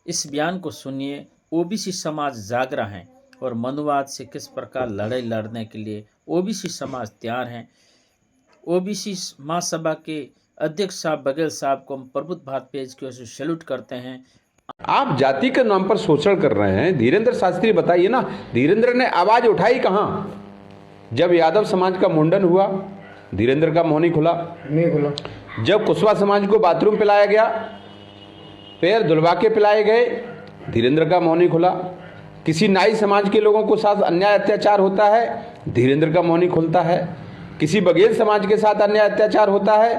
इस बयान को सुनिए। ओबीसी समाज जाग रहा है और मनुवाद से किस प्रकार लड़ाई लड़ने के लिए ओबीसी समाज तैयार है। ओबीसी महासभा के अध्यक्ष साहब बघेल साहब को हम प्रबुद्ध भारत पेज की ओर से सैल्यूट करते हैं। आप जाति के नाम पर शोषण कर रहे हैं। धीरेन्द्र शास्त्री बताइए ना, धीरेन्द्र ने आवाज उठाई कहां? जब यादव समाज का मुंडन हुआ, धीरेन्द्र का मुंह नहीं खुला। जब कुशवाहा समाज को बाथरूम पिलाया गया, पैर धुलवा के पिलाए गए, धीरेन्द्र का मुंह नहीं खुला। किसी नाई समाज के लोगों को साथ अन्याय अत्याचार होता है, धीरेन्द्र का मुंह नहीं खुलता है। किसी बघेल समाज के साथ अन्याय अत्याचार होता है,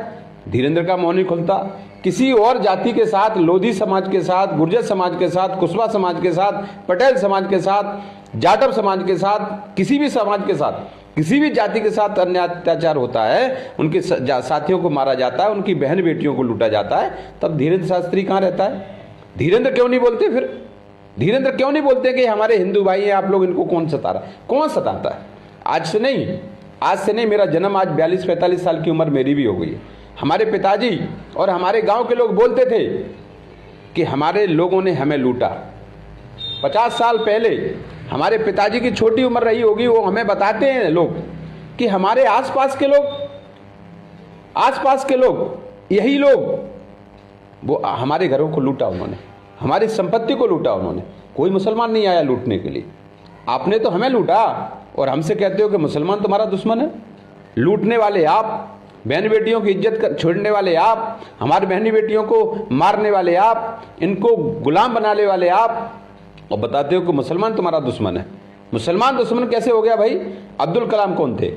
धीरेन्द्र का मुंह नहीं खुलता। किसी और जाति के साथ, लोधी समाज के साथ, गुर्जर समाज के साथ, कुशवाहा समाज के साथ, पटेल समाज के साथ, जाटव समाज के साथ, किसी भी समाज के साथ, किसी भी जाति के साथ अन्याय अत्याचार होता है, उनके साथियों को मारा जाता है, उनकी बहन बेटियों को लूटा जाता है, तब धीरेन्द्र शास्त्री कहाँ रहता है? धीरेन्द्र क्यों नहीं बोलते? फिर धीरेन्द्र क्यों नहीं बोलते कि हमारे हिंदू भाई हैं, आप लोग इनको कौन सता रहा है? कौन सताता है? आज से नहीं, मेरा जन्म आज 42-45 साल की उम्र मेरी भी हो गई है। हमारे पिताजी और हमारे गांव के लोग बोलते थे कि हमारे लोगों ने हमें लूटा। 50 साल पहले हमारे पिताजी की छोटी उम्र रही होगी, वो हमें बताते हैं लोग कि हमारे आसपास के लोग यही लोग वो हमारे घरों को लूटा, उन्होंने हमारी संपत्ति को लूटा। उन्होंने, कोई मुसलमान नहीं आया लूटने के लिए। आपने तो हमें लूटा और हमसे कहते हो कि मुसलमान तुम्हारा दुश्मन है। लूटने वाले आप, बहन बेटियों की इज्जत छोड़ने वाले आप, हमारी बहनी बेटियों को मारने वाले आप, इनको गुलाम बनाने वाले आप, और बताते हो कि मुसलमान तुम्हारा दुश्मन है। मुसलमान दुश्मन कैसे हो गया भाई? अब्दुल कलाम कौन थे?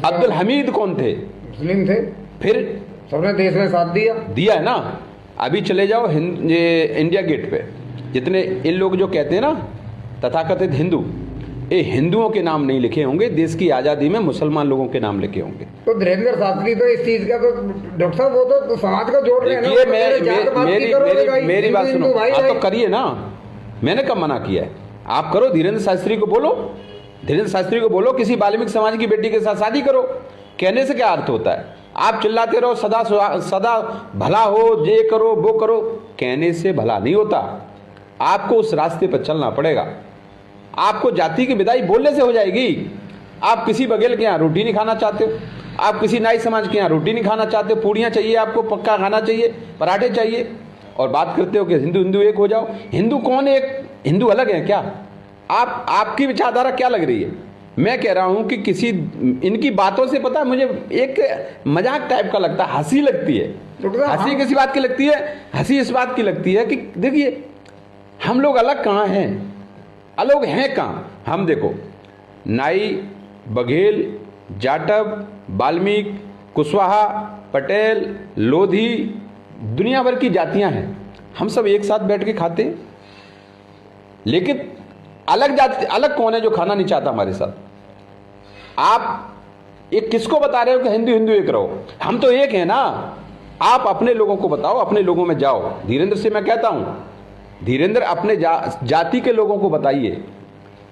अब्दुल हमीद कौन थे? मुस्लिम थे। फिर सबने देश में साथ दिया है ना। अभी चले जाओ इंडिया गेट पे, जितने इन लोग जो कहते हैं ना तथाकथित हिंदू, ये हिंदुओं के नाम नहीं लिखे होंगे, देश की आजादी में मुसलमान लोगों के नाम लिखे होंगे। तो धीरेन्द्र शास्त्री तो इस चीज का तो डॉक्टर साहब वो तो समाज को जोड़ रहे हैं। मेरी बात सुनो। आप तो करिए ना, मैंने कब मना किया है? आप करो, धीरेन्द्र शास्त्री को बोलो किसी वाल्मीकि समाज की बेटी के साथ शादी करो। कहने से क्या अर्थ होता है? आप चिल्लाते रहो सदा भला हो, ये करो वो करो, कहने से भला नहीं होता। आपको उस रास्ते पर चलना पड़ेगा। आपको जाति की विदाई बोलने से हो जाएगी। आप किसी बघेल के यहाँ रोटी नहीं खाना चाहते हो, आप किसी नाई समाज के यहाँ रोटी नहीं खाना चाहते हो, पूड़ियाँ चाहिए आपको, पक्का खाना चाहिए, पराठे चाहिए, और बात करते हो कि हिंदू एक हो जाओ। हिंदू कौन एक? हिंदू अलग है क्या? आपकी विचारधारा क्या लग रही है? मैं कह रहा हूं कि किसी इनकी बातों से पता है मुझे एक मजाक टाइप का लगता है, हंसी लगती है। हंसी किसी बात की लगती है? हंसी इस बात की लगती है कि देखिए हम लोग अलग कहाँ हैं, अलग हैं कहाँ? हम देखो, नाई, बघेल, जाटव, वाल्मीकि, कुशवाहा, पटेल, लोधी, दुनिया भर की जातियां हैं। हम सब एक साथ बैठ के खाते हैं, लेकिन अलग जाति, अलग कौन है जो खाना नहीं चाहता हमारे साथ? आप एक किसको बता रहे हो कि हिंदू एक रहो? हम तो एक है ना। आप अपने लोगों को बताओ, अपने लोगों में जाओ। धीरेन्द्र से मैं कहता हूं, धीरेन्द्र अपने जाति के लोगों को बताइए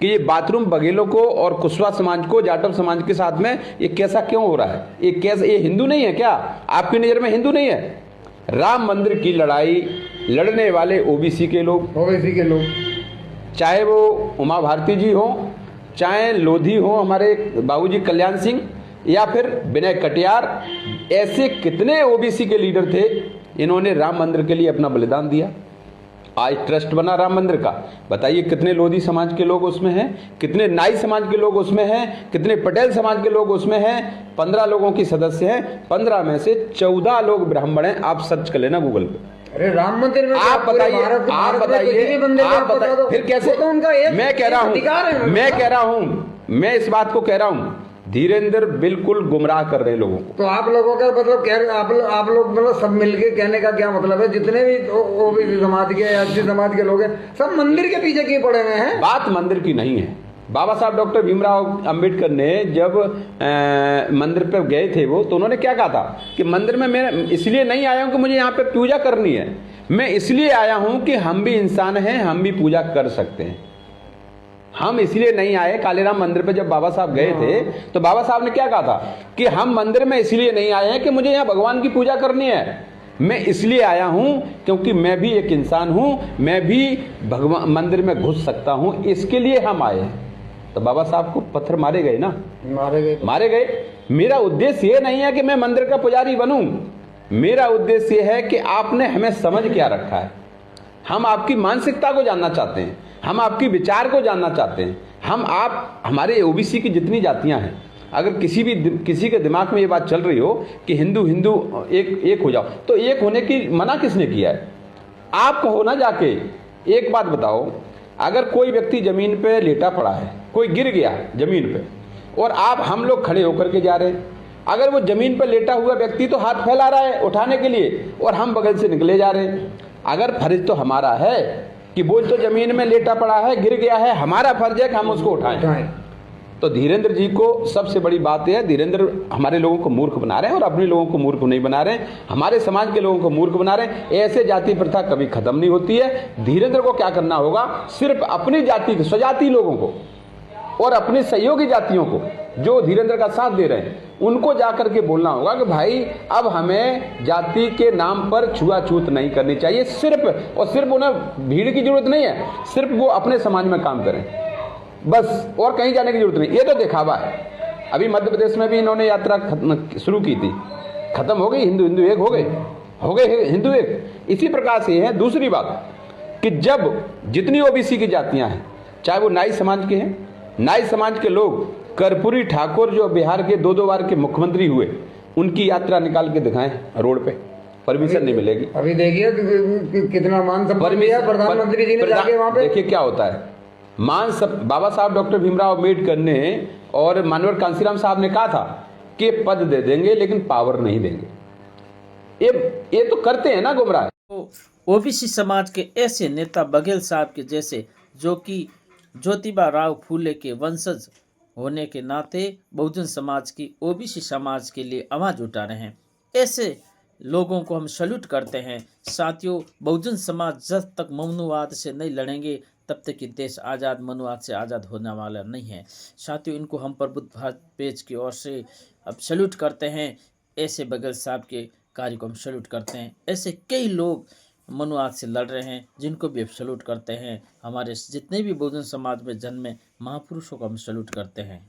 कि ये बाथरूम बघेलों को और कुशवाहा समाज को, जाटव समाज के साथ में ये कैसा क्यों हो रहा है? ये हिंदू नहीं है क्या? आपकी नजर में हिंदू नहीं है? राम मंदिर की लड़ाई लड़ने वाले ओबीसी के लोग, चाहे वो उमा भारती जी हो, चाहे लोधी हो हमारे बाबूजी कल्याण सिंह, या फिर विनय कटियार, ऐसे कितने ओबीसी के लीडर थे, इन्होंने राम मंदिर के लिए अपना बलिदान दिया। आज ट्रस्ट बना राम मंदिर का। बताइए कितने लोधी समाज के लोग उसमें हैं, कितने नाई समाज के लोग उसमें हैं, कितने पटेल समाज के लोग उसमें हैं। 15 लोगों की सदस्य हैं, 15 में से 14 लोग ब्राह्मण हैं। आप सर्च कर लेना गूगल पे। अरे राम मंदिर में आप बताइए फिर कैसे? तो उनका मैं कह रहा हूं, मैं इस बात को कह रहा हूं, धीरेन्द्र बिल्कुल गुमराह कर रहे हैं लोगों को। तो आप लोगों का मतलब आप लोग मतलब सब मिलके कहने का क्या मतलब है? जितने भी ओबीसी समाज के या एससी समाज के लोग हैं, सब मंदिर के पीछे क्यों पड़े हुए हैं? बात मंदिर की नहीं है। बाबा साहब डॉक्टर भीमराव अंबेडकर ने जब मंदिर पे गए थे वो, तो उन्होंने क्या कहा था कि मंदिर में मैं इसलिए नहीं आया हूं कि मुझे यहाँ पे पूजा करनी है, मैं इसलिए आया हूं कि हम भी इंसान हैं, हम भी पूजा कर सकते हैं। हम इसलिए नहीं आए। कालेराम मंदिर पे जब बाबा साहब गए थे तो बाबा साहब ने क्या कहा था कि हम मंदिर में इसलिए नहीं आए हैं कि मुझे यहाँ भगवान की पूजा करनी है, मैं इसलिए आया हूं क्योंकि मैं भी एक इंसान हूं, मैं भी भगवान मंदिर में घुस सकता हूं, इसके लिए हम आए हैं। तो बाबा साहब को पत्थर मारे गए ना, मारे गए। मेरा उद्देश्य ये नहीं है कि मैं मंदिर का पुजारी बनूं, मेरा उद्देश्य ये है कि आपने हमें समझ क्या रखा है। हम आपकी मानसिकता को जानना चाहते हैं, हम आपकी विचार को जानना चाहते हैं। आप हमारे ओबीसी की जितनी जातियां हैं, अगर किसी के दिमाग में ये बात चल रही हो कि हिंदू एक हो जाओ, तो एक होने की मना किसने किया है? आप कहो ना जाके। एक बात बताओ, अगर कोई व्यक्ति जमीन पे लेटा पड़ा है, कोई गिर गया जमीन पे, और हम लोग खड़े होकर के जा रहे हैं, अगर वो जमीन पर लेटा हुआ व्यक्ति तो हाथ फैला रहा है उठाने के लिए, और हम बगल से निकले जा रहे हैं, अगर फर्ज तो हमारा है कि वो तो जमीन में लेटा पड़ा है, गिर गया है, हमारा फर्ज है कि हम उसको उठाएं। तो धीरेन्द्र जी को सबसे बड़ी बात यह है, धीरेन्द्र हमारे लोगों को मूर्ख बना रहे हैं, और अपने लोगों को मूर्ख नहीं बना रहे हैं, हमारे समाज के लोगों को मूर्ख बना रहे हैं। ऐसे जाति प्रथा कभी खत्म नहीं होती है। धीरेन्द्र को क्या करना होगा, सिर्फ अपनी जाति के स्वजाति लोगों को और अपने सहयोगी जातियों को जो धीरेन्द्र का साथ दे रहे हैं, उनको जाकर के बोलना होगा कि भाई अब हमें जाति के नाम पर छुआछूत नहीं करनी चाहिए। सिर्फ और सिर्फ उन्हें भीड़ की जरूरत नहीं है, सिर्फ वो अपने समाज में काम करें बस, और कहीं जाने की जरूरत नहीं। ये तो दिखावा है। अभी मध्य प्रदेश में भी इन्होंने यात्रा शुरू की थी, खत्म हो गई। हिंदू एक हो गए हिंदू एक। इसी प्रकार से है दूसरी बात कि जब जितनी ओबीसी की जातियां हैं, चाहे वो नाई समाज के हैं, नाई समाज के लोग कर्पूरी ठाकुर जो बिहार के 2 बार के मुख्यमंत्री हुए, उनकी यात्रा निकाल के दिखाएं रोड पे, परमिशन नहीं मिलेगी। अभी देखिए कितना मान सम्मान दिया प्रधानमंत्री जी ने जाके वहां पे। देखिए क्या होता है, बाबा साहब डॉक्टर भीमराव अम्बेडकर ने और मानवर कांसीराम साहब ने कहा था कि पद दे देंगे लेकिन पावर नहीं देंगे। ये तो करते हैं ना गुमराह। तो ओबीसी समाज के ऐसे नेता बघेल साहब के जैसे, जो कि ज्योतिबा राव फूले के वंशज होने के नाते बहुजन समाज की ओबीसी समाज के लिए आवाज उठा रहे हैं, ऐसे लोगों को हम सल्यूट करते हैं। साथियों, बहुजन समाज जब तक मनुवाद से नहीं लड़ेंगे तब तक कि देश आज़ाद मनुवाद से आज़ाद होने वाला नहीं है। साथियों, इनको हम प्रबुद्ध भारत पेज की ओर से अब सल्यूट करते हैं। ऐसे बघेल साहब के कार्य को हम सल्यूट करते हैं। ऐसे कई लोग मनुवाद से लड़ रहे हैं जिनको भी अब सल्यूट करते हैं। हमारे जितने भी बहुजन समाज में जन्मे महापुरुषों को हम सल्यूट करते हैं।